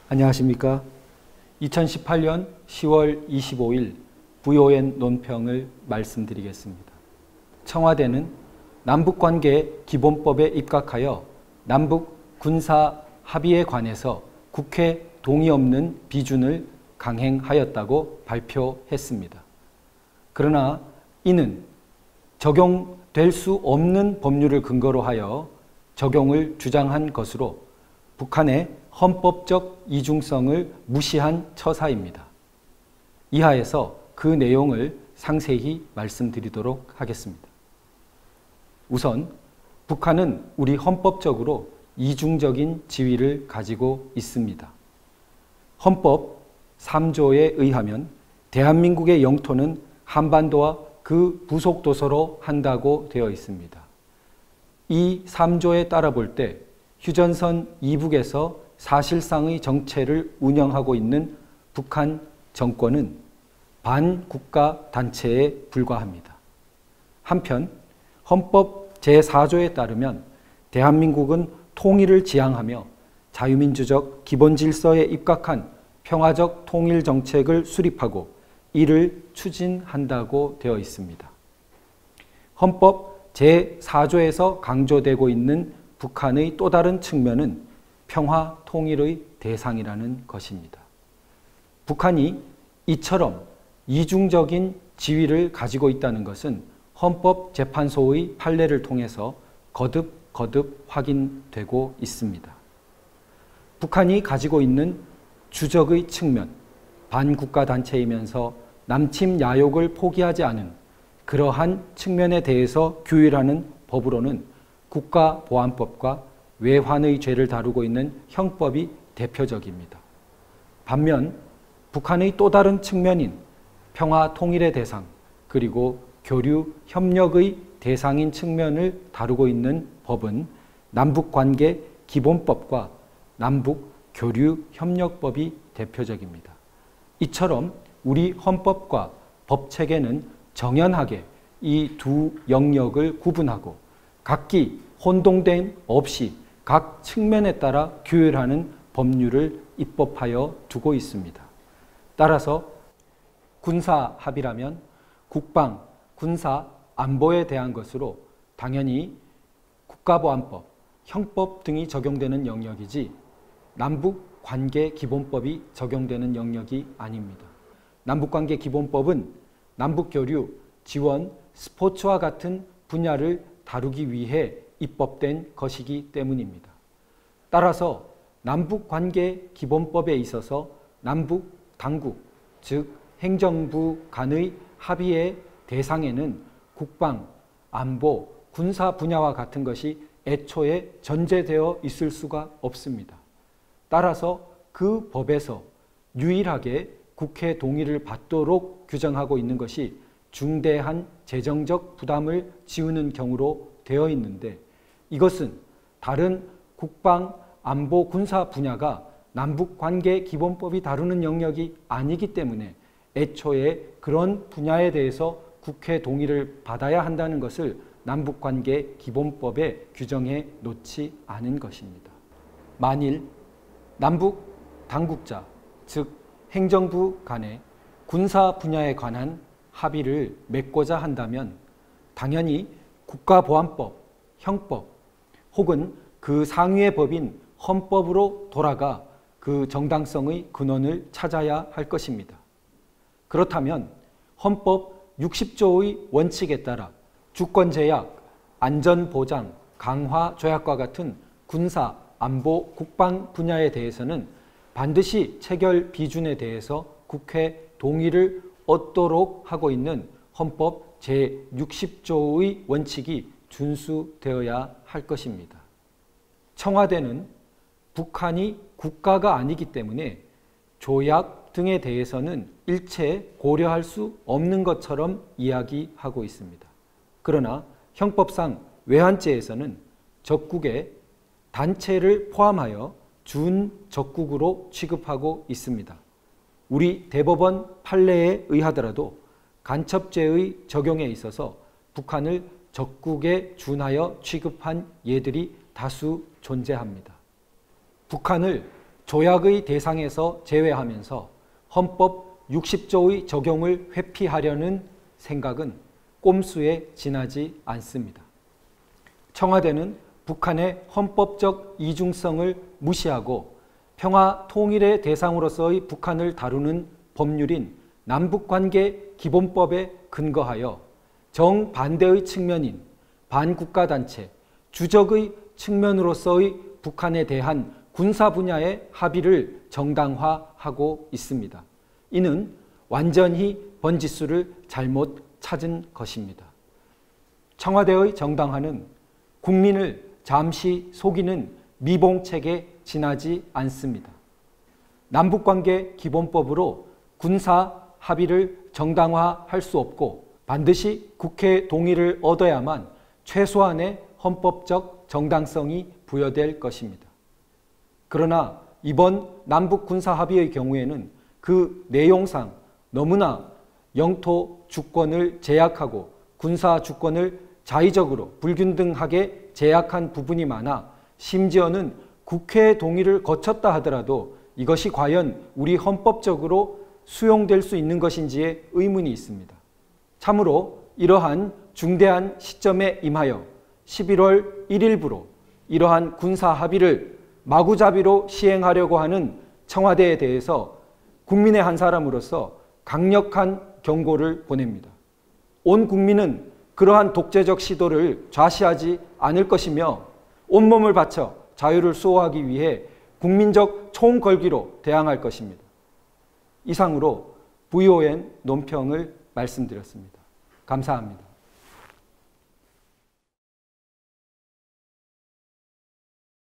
안녕하십니까. 2018년 10월 25일 VON 논평을 말씀드리겠습니다. 청와대는 남북관계 기본법에 입각하여 남북 군사 합의에 관해서 국회 동의 없는 비준을 강행하였다고 발표했습니다. 그러나 이는 적용될 수 없는 법률을 근거로 하여 적용을 주장한 것으로 북한의 헌법적 이중성을 무시한 처사입니다. 이하에서 그 내용을 상세히 말씀드리도록 하겠습니다. 우선 북한은 우리 헌법적으로 이중적인 지위를 가지고 있습니다. 헌법 3조에 의하면 대한민국의 영토는 한반도와 그 부속 도서로 한다고 되어 있습니다. 이 3조에 따라 볼 때 휴전선 이북에서 사실상의 정체를 운영하고 있는 북한 정권은 반국가 단체에 불과합니다. 한편 헌법 제4조에 따르면 대한민국은 통일을 지향하며 자유민주적 기본질서에 입각한 평화적 통일 정책을 수립하고 이를 추진한다고 되어 있습니다. 헌법 제4조에서 강조되고 있는 북한의 또 다른 측면은 평화 통일의 대상이라는 것입니다. 북한이 이처럼 이중적인 지위를 가지고 있다는 것은 헌법재판소의 판례를 통해서 거듭 확인되고 있습니다. 북한이 가지고 있는 주적의 측면, 반국가 단체이면서 남침 야욕을 포기하지 않은 그러한 측면에 대해서 규율하는 법으로는 국가보안법과 외환의 죄를 다루고 있는 형법이 대표적입니다. 반면 북한의 또 다른 측면인 평화 통일의 대상 그리고 교류 협력의 대상인 측면을 다루고 있는 법은 남북관계 기본법과 남북교류협력법이 대표적입니다. 이처럼 우리 헌법과 법체계는 정연하게 이 두 영역을 구분하고 각기 혼동됨 없이 각 측면에 따라 규율하는 법률을 입법하여 두고 있습니다. 따라서 군사합의라면 국방, 군사, 안보에 대한 것으로 당연히 국가보안법, 형법 등이 적용되는 영역이지 남북관계기본법이 적용되는 영역이 아닙니다. 남북관계기본법은 남북교류, 지원, 스포츠와 같은 분야를 다루기 위해 입법된 것이기 때문입니다. 따라서 남북관계기본법에 있어서 남북당국, 즉 행정부 간의 합의의 대상에는 국방, 안보, 군사 분야와 같은 것이 애초에 전제되어 있을 수가 없습니다. 따라서 그 법에서 유일하게 국회 동의를 받도록 규정하고 있는 것이 중대한 재정적 부담을 지우는 경우로 되어 있는데 이것은 다른 국방, 안보, 군사 분야가 남북관계기본법이 다루는 영역이 아니기 때문에 애초에 그런 분야에 대해서 국회 동의를 받아야 한다는 것을 남북관계기본법에 규정해 놓지 않은 것입니다. 만일 남북 당국자, 즉 행정부 간에 군사 분야에 관한 합의를 맺고자 한다면 당연히 국가보안법, 형법 혹은 그 상위의 법인 헌법으로 돌아가 그 정당성의 근원을 찾아야 할 것입니다. 그렇다면 헌법 60조의 원칙에 따라 주권제약, 안전보장, 강화조약과 같은 군사, 안보, 국방 분야에 대해서는 반드시 체결 비준에 대해서 국회 동의를 얻도록 하고 있는 헌법 제60조의 원칙이 준수되어야 할 것입니다. 청와대는 북한이 국가가 아니기 때문에 조약 등에 대해서는 일체 고려할 수 없는 것처럼 이야기하고 있습니다. 그러나 형법상 외환죄에서는 적국에 단체를 포함하여 준적국으로 취급하고 있습니다. 우리 대법원 판례에 의하더라도 간첩죄의 적용에 있어서 북한을 적국에 준하여 취급한 예들이 다수 존재합니다. 북한을 조약의 대상에서 제외하면서 헌법 60조의 적용을 회피하려는 생각은 꼼수에 지나지 않습니다. 청와대는 북한의 헌법적 이중성을 무시하고 평화 통일의 대상으로서의 북한을 다루는 법률인 남북관계 기본법에 근거하여 정반대의 측면인 반국가단체, 주적의 측면으로서의 북한에 대한 군사 분야의 합의를 정당화하고 있습니다. 이는 완전히 번지수를 잘못 찾은 것입니다. 청와대의 정당화는 국민을 잠시 속이는 미봉책에 지나지 않습니다. 남북관계 기본법으로 군사 합의를 정당화할 수 없고 반드시 국회 동의를 얻어야만 최소한의 헌법적 정당성이 부여될 것입니다. 그러나 이번 남북 군사 합의의 경우에는 그 내용상 너무나 영토 주권을 제약하고 군사 주권을 자의적으로 불균등하게 제약한 부분이 많아 심지어는 국회 동의를 거쳤다 하더라도 이것이 과연 우리 헌법적으로 수용될 수 있는 것인지에 의문이 있습니다. 참으로 이러한 중대한 시점에 임하여 11월 1일부로 이러한 군사 합의를 마구잡이로 시행하려고 하는 청와대에 대해서 국민의 한 사람으로서 강력한 경고를 보냅니다. 온 국민은 그러한 독재적 시도를 좌시하지 않을 것이며 온몸을 바쳐 자유를 수호하기 위해 국민적 총걸기로 대항할 것입니다. 이상으로 VON 논평을 말씀드렸습니다. 감사합니다.